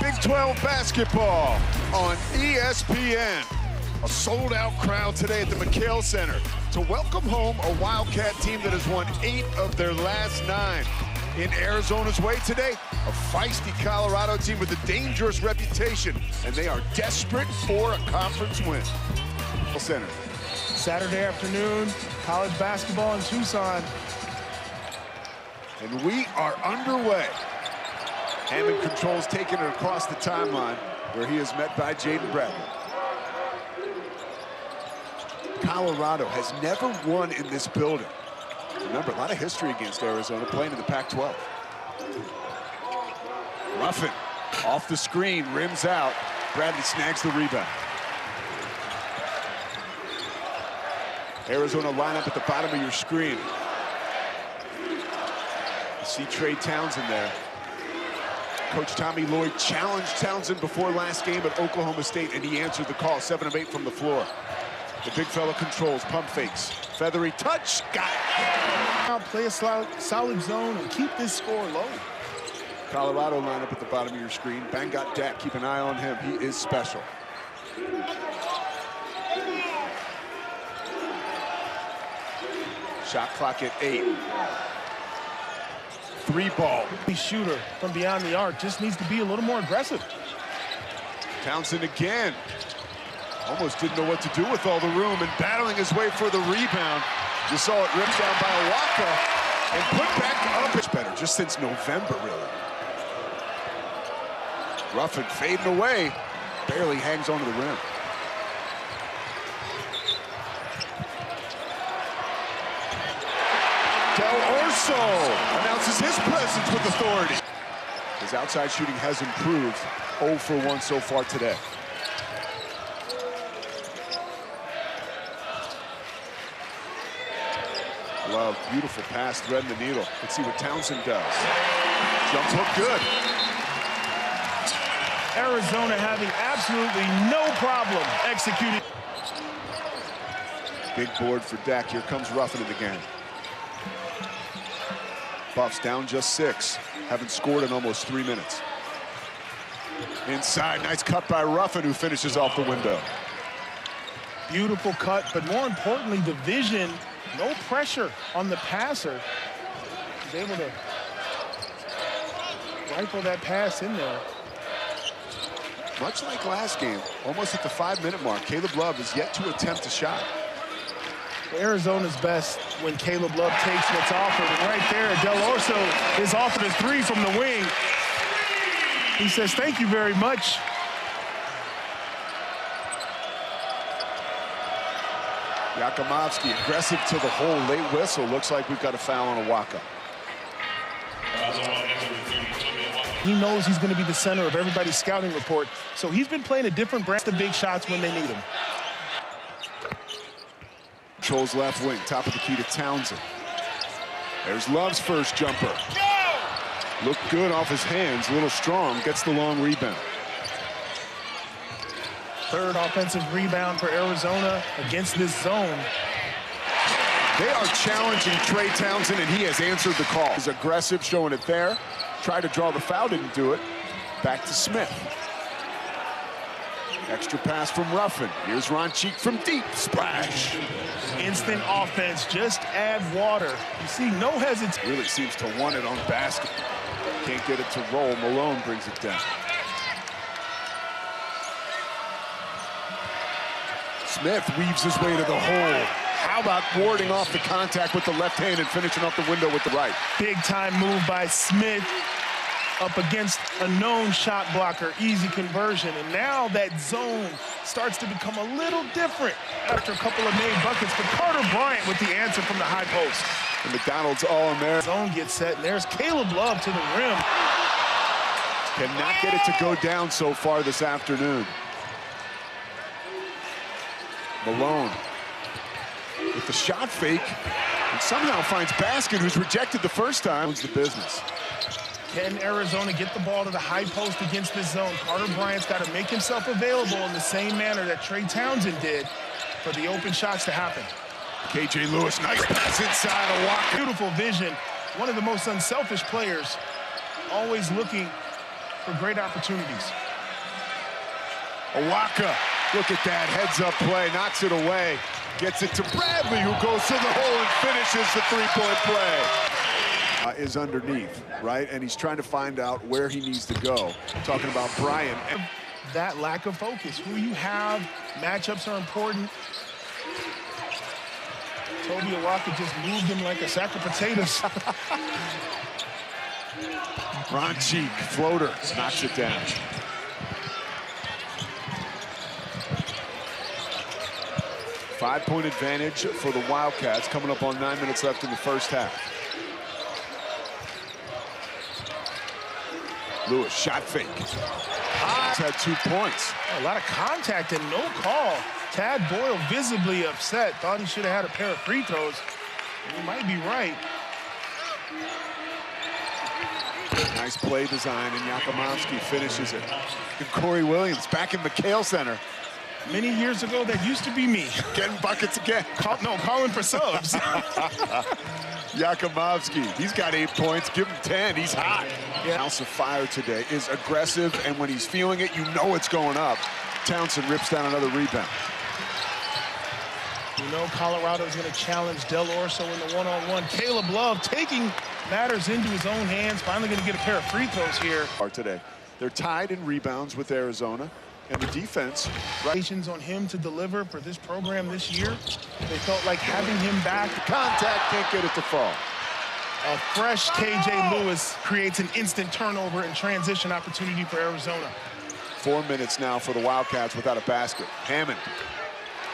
Big 12 basketball on ESPN. A sold-out crowd today at the McKale Center to welcome home a Wildcat team that has won 8 of their last 9. In Arizona's way today, a feisty Colorado team with a dangerous reputation, and they are desperate for a conference win. Center. Saturday afternoon, college basketball in Tucson. And we are underway. Hammond controls taking it across the timeline, where he is met by Jaden Bradley. Colorado has never won in this building. Remember, a lot of history against Arizona playing in the Pac-12. Ruffin off the screen, rims out. Bradley snags the rebound. Arizona lineup at the bottom of your screen. You see Trey Townsend there. Coach Tommy Lloyd challenged Townsend before last game at Oklahoma State, and he answered the call, 7 of 8 from the floor. The big fella controls, pump fakes, feathery touch, got it. Now play a solid zone and keep this score low. Colorado lineup at the bottom of your screen. Bangat Dak, keep an eye on him. He is special. Shot clock at 8. 3 ball. The shooter from beyond the arc just needs to be a little more aggressive. Townsend again. Almost didn't know what to do with all the room and battling his way for the rebound. You saw it ripped down by Awaka and put back up. It's better just since November, really. Ruffin fading away, barely hangs onto the rim. Del Orso announces his presence with authority. His outside shooting has improved. 0 for 1 so far today. Love, beautiful pass, threading the needle. Let's see what Townsend does. Jump hook, good. Arizona having absolutely no problem executing. Big board for Dak. Here comes Ruffin in the game. Buffs down just 6. Haven't scored in almost 3 minutes. Inside, nice cut by Ruffin, who finishes off the window. Beautiful cut, but more importantly, the vision. No pressure on the passer. He's able to rifle that pass in there. Much like last game, almost at the 5-minute mark, Caleb Love is yet to attempt a shot. Arizona's best when Caleb Love takes what's offered. And right there, Del Orso is offered a 3 from the wing. He says, thank you very much. Yakimovsky aggressive to the hole, late whistle. Looks like we've got a foul on Awaka. He knows he's going to be the center of everybody's scouting report, so he's been playing a different brand of big shots when they need him. Controls left wing, top of the key to Townsend. There's Love's first jumper. Looked good off his hands, a little strong, gets the long rebound. Third offensive rebound for Arizona against this zone. They are challenging Trey Townsend, and he has answered the call. He's aggressive, showing it there. Tried to draw the foul, didn't do it. Back to Smith. Extra pass from Ruffin. Here's Ron Cheek from deep. Splash. Instant offense, just add water. You see, no hesitation. Really seems to want it on basket. Can't get it to roll. Malone brings it down. Smith weaves his way to the hole. How about warding off the contact with the left hand and finishing off the window with the right? Big time move by Smith up against a known shot blocker, easy conversion. And now that zone starts to become a little different after a couple of made buckets. But Carter Bryant with the answer from the high post. The McDonald's All-American. Zone gets set, and there's Caleb Love to the rim. Cannot get it to go down so far this afternoon. Malone with the shot fake and somehow finds Baskin, who's rejected the first time. Owns the business. Can Arizona get the ball to the high post against this zone? Carter Bryant's got to make himself available in the same manner that Trey Townsend did for the open shots to happen. KJ Lewis, nice pass inside a walk. Beautiful vision. One of the most unselfish players, always looking for great opportunities. Awaka, look at that heads-up play, knocks it away. Gets it to Bradley, who goes to the hole and finishes the three-point play. Is underneath, right? And he's trying to find out where he needs to go. Talking about Bryant. That lack of focus. Who you have, matchups are important. Toby Awaka just moved him like a sack of potatoes. Ron Cheek, floater, knocks it down. Five-point advantage for the Wildcats coming up on 9 minutes left in the first half. Lewis, shot fake. Had 2 points. A lot of contact and no call. Tad Boyle visibly upset. Thought he should have had a pair of free throws. He might be right. Nice play design, and Yakimovsky finishes it. And Corey Williams back in McHale Center. Many years ago, that used to be me. Getting buckets again. Calling for subs. Yakimovsky, he's got 8 points. Give him 10. He's hot. Yeah. House of Fire today is aggressive, and when he's feeling it, you know it's going up. Townsend rips down another rebound. You know Colorado's going to challenge Del Orso in the one-on-one. Caleb Love taking matters into his own hands. Finally going to get a pair of free throws here. Today, they're tied in rebounds with Arizona. And the defense, Congratulations on him to deliver for this program this year. They felt like having him back. Contact, can't get it to fall. A fresh KJ Lewis creates an instant turnover and transition opportunity for Arizona. 4 minutes now for the Wildcats without a basket. Hammond,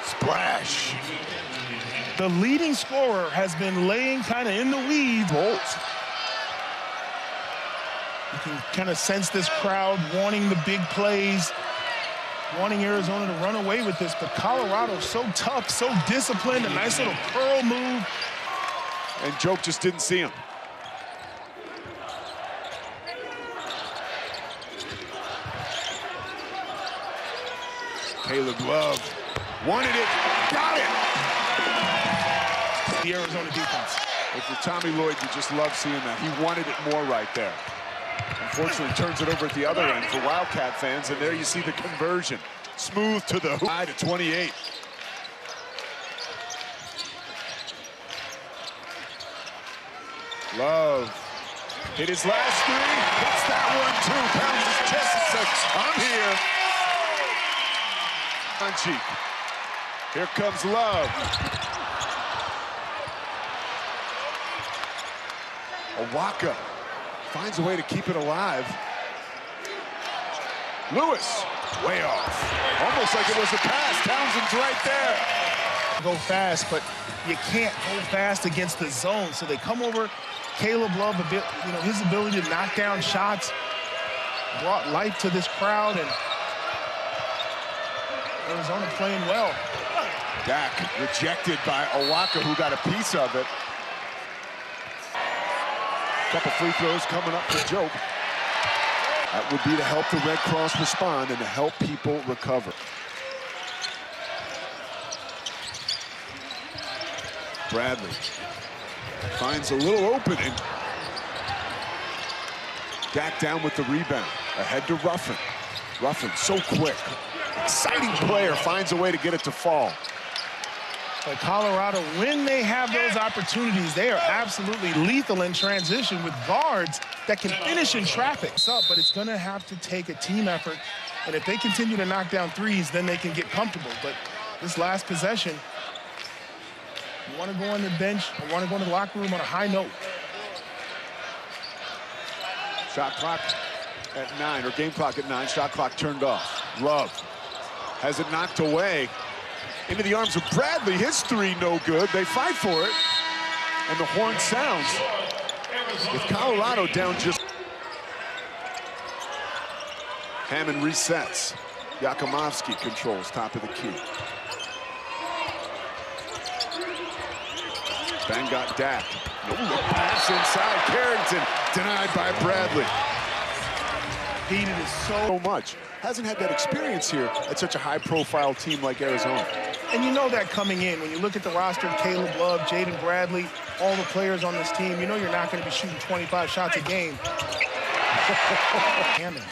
splash. The leading scorer has been laying kind of in the weeds. Bolts. You can kind of sense this crowd wanting the big plays, wanting Arizona to run away with this, but Colorado's so tough, so disciplined, a nice little curl move. And Joke just didn't see him. Caleb Love wanted it, got it. The Arizona defense. If you're Tommy Lloyd, you just love seeing that. He wanted it more right there. Unfortunately, turns it over at the other end for Wildcat fans, and there you see the conversion. Smooth to the hoop. High to 28. Love hit his last three. Hits that one too. Pounds his chest and says, I'm here. On Cheek. Here comes Love. Awaka finds a way to keep it alive. Lewis, way off. Almost like it was a pass. Townsend's right there. Go fast, but you can't go fast against the zone. So they come over. Caleb Love, a bit, his ability to knock down shots brought life to this crowd, and Arizona playing well. Dak rejected by Awaka, who got a piece of it. Couple free throws coming up for Joke. That would be to help the Red Cross respond and to help people recover. Bradley finds a little opening. Dak down with the rebound. Ahead to Ruffin. Ruffin so quick. Exciting player, finds a way to get it to fall. But Colorado, when they have those opportunities, they are absolutely lethal in transition with guards that can finish in traffic. But it's going to have to take a team effort. And if they continue to knock down threes, then they can get comfortable. But this last possession, you want to go on the bench or want to go into the locker room on a high note. Shot clock at 9, or game clock at 9. Shot clock turned off. Love has it knocked away. Into the arms of Bradley. His three no good. They fight for it. And the horn sounds. With Colorado down just... Hammond resets. Yakimovsky controls top of the key. Bang got Dak. No look pass inside. Carrington denied by Bradley. Heated is so much. Hasn't had that experience here at such a high-profile team like Arizona. And you know that coming in. When you look at the roster, Caleb Love, Jaden Bradley, all the players on this team, you know you're not going to be shooting 25 shots a game. Hammond.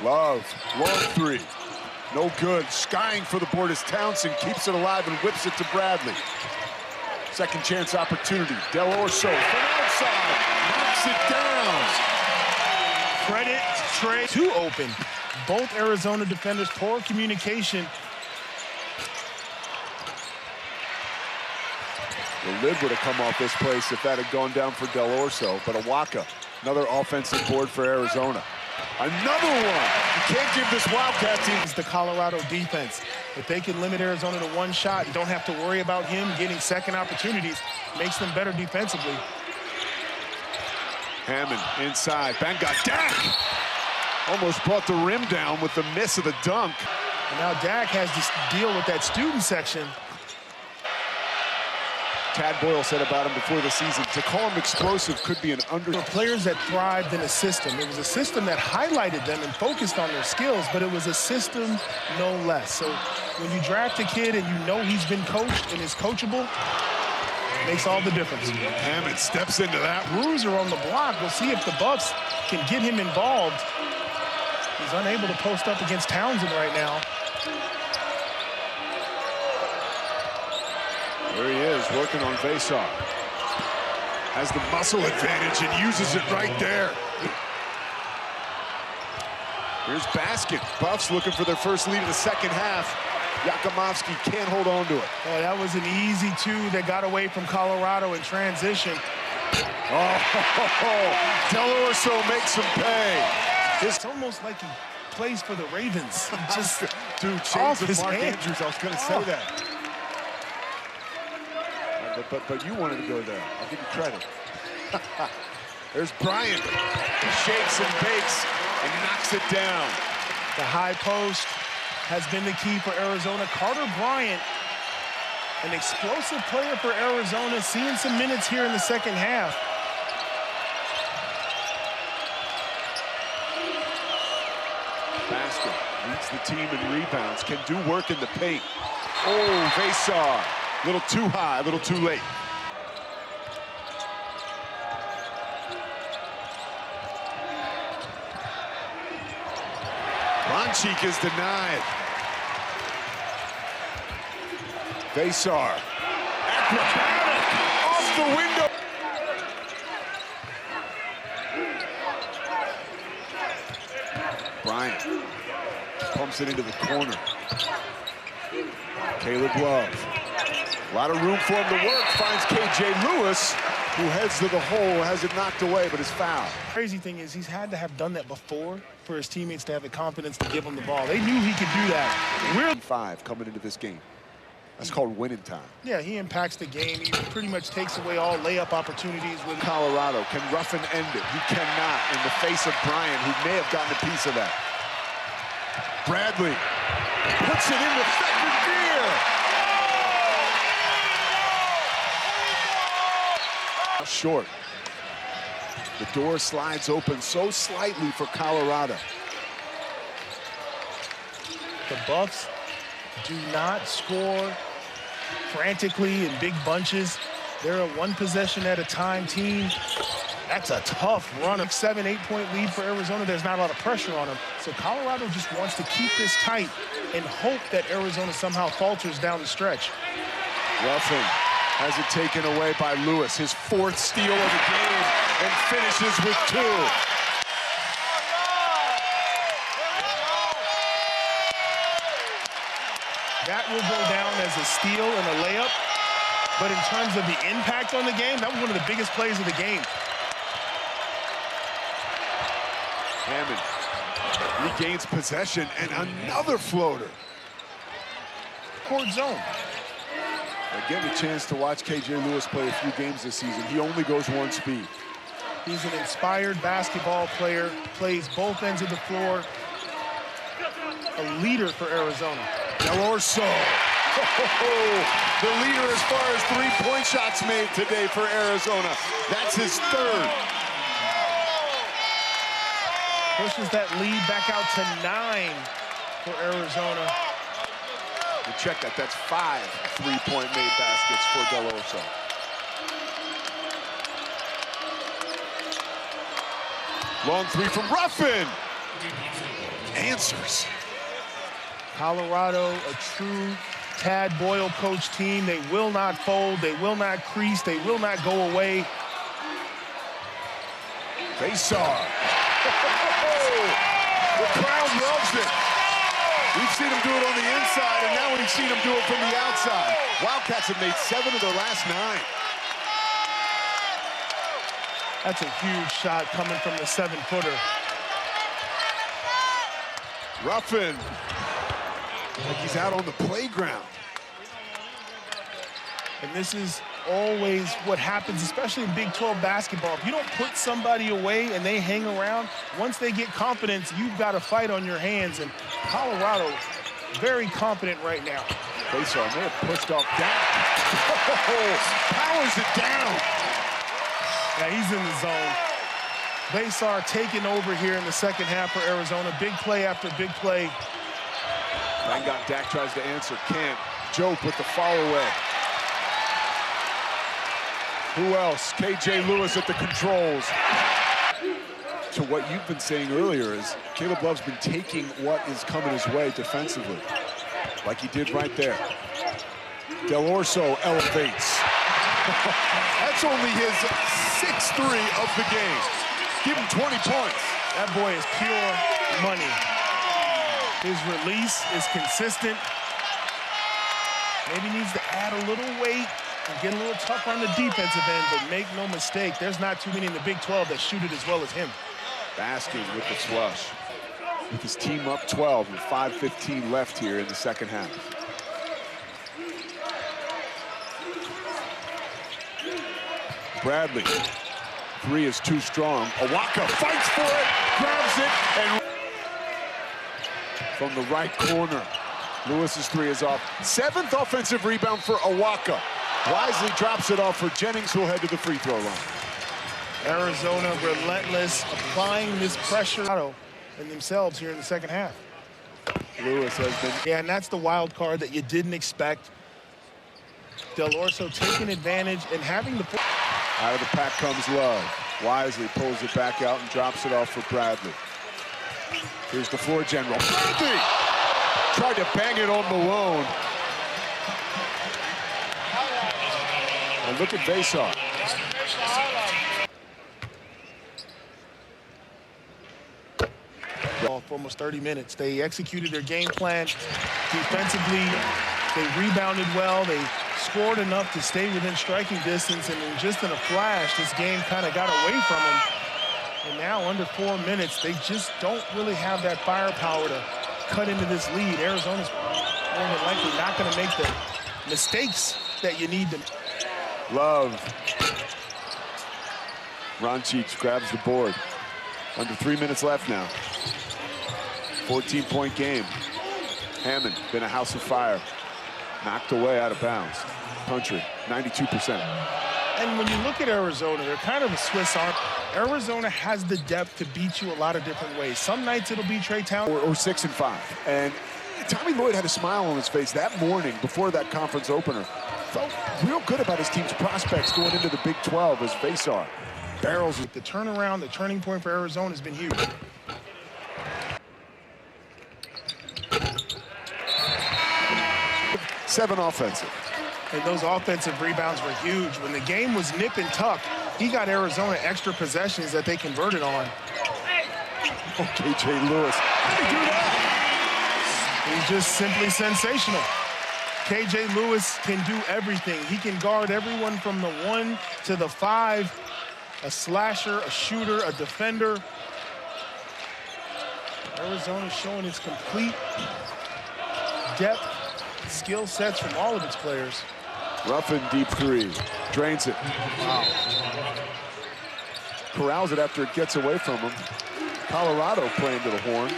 Love, long three. No good. Skying for the board as Townsend keeps it alive and whips it to Bradley. Second chance opportunity. Del Orso from outside. Knocks it down. Credit Trey. Too open. Both Arizona defenders, poor communication. The lid would have come off this place if that had gone down for Del Orso. But Awaka, another offensive board for Arizona. Another one. You can't give this Wildcat team. It's the Colorado defense. If they can limit Arizona to one shot and don't have to worry about him getting second opportunities, makes them better defensively. Hammond inside. Dak almost brought the rim down with the miss of the dunk. And now Dak has to deal with that student section. Tad Boyle said about him before the season, to call him explosive could be an under. For players that thrived in a system, it was a system that highlighted them and focused on their skills, but it was a system no less. So when you draft a kid and you know he's been coached and is coachable, it makes all the difference. Hammond steps into that. Bruiser on the block. We'll see if the Bucks can get him involved. He's unable to post up against Townsend right now. There he is, working on Vesar. Has the muscle advantage and uses it right there. Here's Basket. Buffs looking for their first lead in the second half. Yakimovsky can't hold on to it. Oh, that was an easy two that got away from Colorado in transition. Oh, Del Orso makes him pay. It's almost like he plays for the Ravens. Just dude, off shades of his Mark hand. Andrews. I was going to say that. But you wanted to go there. I'll give you credit. There's Bryant. He shakes and bakes and knocks it down. The high post has been the key for Arizona. Carter Bryant, an explosive player for Arizona, seeing some minutes here in the second half. Basket leads the team in rebounds, can do work in the paint. Oh, Vesar. A little too high, a little too late. Lonchik is denied. Vesar. Acrobatic off the window. Bryant pumps it into the corner. Caleb Love. A lot of room for him to work. Finds KJ Lewis, who heads to the hole, has it knocked away, but is fouled. Crazy thing is he's had to have done that before for his teammates to have the confidence to give him the ball. They knew he could do that. We're 5 coming into this game. That's called winning time. Yeah, he impacts the game. He pretty much takes away all layup opportunities with Colorado can Ruffin end it. He cannot in the face of Bryant, who may have gotten a piece of that. Bradley puts it into second gear. Short. The door slides open so slightly for Colorado. the Bucks do not score frantically in big bunches. They're a one possession at a time team. That's a tough run. A 7-8 point lead for Arizona. There's not a lot of pressure on them. So Colorado just wants to keep this tight and hope that Arizona somehow falters down the stretch. Ruffin has it taken away by Lewis, his fourth steal of the game, and finishes with 2. That will go down as a steal and a layup. But in terms of the impact on the game, that was one of the biggest plays of the game. Hammond regains possession and another floater. Court zone. They're getting a chance to watch KJ Lewis play a few games this season. He only goes one speed. He's an inspired basketball player, plays both ends of the floor. A leader for Arizona. Del Orso. The leader as far as three-point shots made today for Arizona. That's his 3rd. Pushes that lead back out to 9 for Arizona. You check that. That's 5 three-point made baskets for Del Orso. Long three from Ruffin. Answers. Colorado, a true Tad Boyle coach team. They will not fold. They will not crease. They will not go away. Basar. The crowd loves it. We've seen him do it on the inside, and now we've seen him do it from the outside. Wildcats have made 7 of their last 9. That's a huge shot coming from the 7-footer. Ruffin. Like he's out on the playground. And this is always what happens, especially in Big 12 basketball. If you don't put somebody away and they hang around, once they get confidence, you've got a fight on your hands. And Colorado, very confident right now. Basar may have pushed off down. Powers it down. Yeah, he's in the zone. Basar taking over here in the second half for Arizona. Big play after big play. Van Got Dak tries to answer, can't. Jope with the follow away. Who else? KJ Lewis at the controls. To what you've been saying earlier is Caleb Love's been taking what is coming his way defensively, like he did right there. Del Orso elevates. That's only his 6th 3 of the game. Give him 20 points. That boy is pure money. His release is consistent. Maybe needs to add a little weight and get a little tougher on the defensive end, but make no mistake, there's not too many in the Big 12 that shoot it as well as him. Basking with the flush. With his team up 12 and 5:15 left here in the second half. Bradley. 3 is too strong. Awaka fights for it, grabs it, and from the right corner. Lewis's 3 is off. 7th offensive rebound for Awaka. Wisely drops it off for Jennings, who'll head to the free throw line. Arizona relentless, applying this pressure in themselves here in the second half. Lewis has been... Yeah, and that's the wild card that you didn't expect. Del Orso taking advantage and having the... Out of the pack comes Love. Wisely pulls it back out and drops it off for Bradley. Here's the floor general. Bradley! Tried to bang it on Malone. And look at Basar. For almost 30 minutes. They executed their game plan defensively. They rebounded well. They scored enough to stay within striking distance, and then just in a flash, this game kind of got away from them. And now, under 4 minutes, they just don't really have that firepower to cut into this lead. Arizona's more than likely not going to make the mistakes that you need to. Love. Ron Cheeks grabs the board. Under 3 minutes left now. 14-point game. Hammond, been a house of fire. Knocked away out of bounds. Country, 92%. And when you look at Arizona, they're kind of a Swiss Army. Arizona has the depth to beat you a lot of different ways. Some nights it'll be Trey Townsend. Or 6 and 5. And Tommy Lloyd had a smile on his face that morning before that conference opener. Felt real good about his team's prospects going into the Big 12 as Basar barrels. The turnaround, the turning point for Arizona has been huge. Seven offensive. And those offensive rebounds were huge. When the game was nip and tuck, he got Arizona extra possessions that they converted on. Oh, KJ Lewis. How did he do that? He's just simply sensational. KJ Lewis can do everything. He can guard everyone from the 1 to the 5, a slasher, a shooter, a defender. Arizona showing its complete depth, skill sets from all of its players. Ruffin deep 3, drains it. Wow. Corrals it after it gets away from him. Colorado playing to the horn.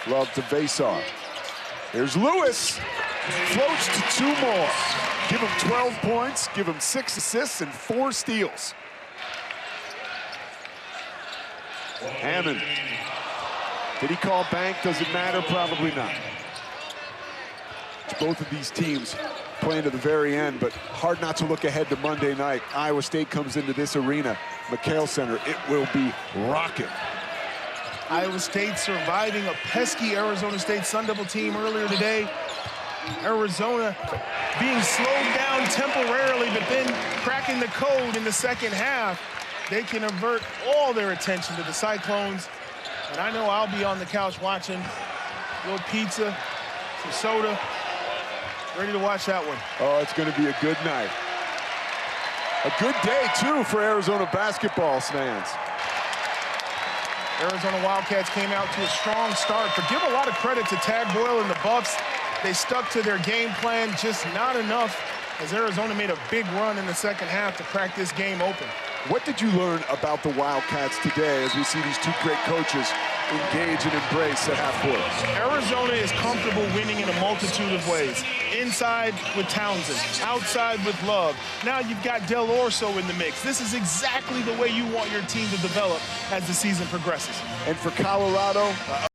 Love to Basar. Here's Lewis. Floats to 2 more. Give him 12 points, give him 6 assists and 4 steals. Hammond. Did he call bank? Does it matter? Probably not. Both of these teams playing to the very end, but hard not to look ahead to Monday night. Iowa State comes into this arena, McKale Center. It will be rocking. Iowa State surviving a pesky Arizona State Sun Devil team earlier today. Arizona being slowed down temporarily, but then cracking the code in the second half. They can avert all their attention to the Cyclones. And I know I'll be on the couch watching. A little pizza, some soda. Ready to watch that one. Oh, it's going to be a good night. A good day, too, for Arizona basketball fans. Arizona Wildcats came out to a strong start, but give a lot of credit to Tad Boyle and the Buffs. They stuck to their game plan, just not enough, as Arizona made a big run in the second half to crack this game open. What did you learn about the Wildcats today as we see these two great coaches engage and embrace at half court? Arizona is comfortable winning in a multitude of ways. Inside with Townsend, outside with Love. Now you've got Del Orso in the mix. This is exactly the way you want your team to develop as the season progresses. And for Colorado,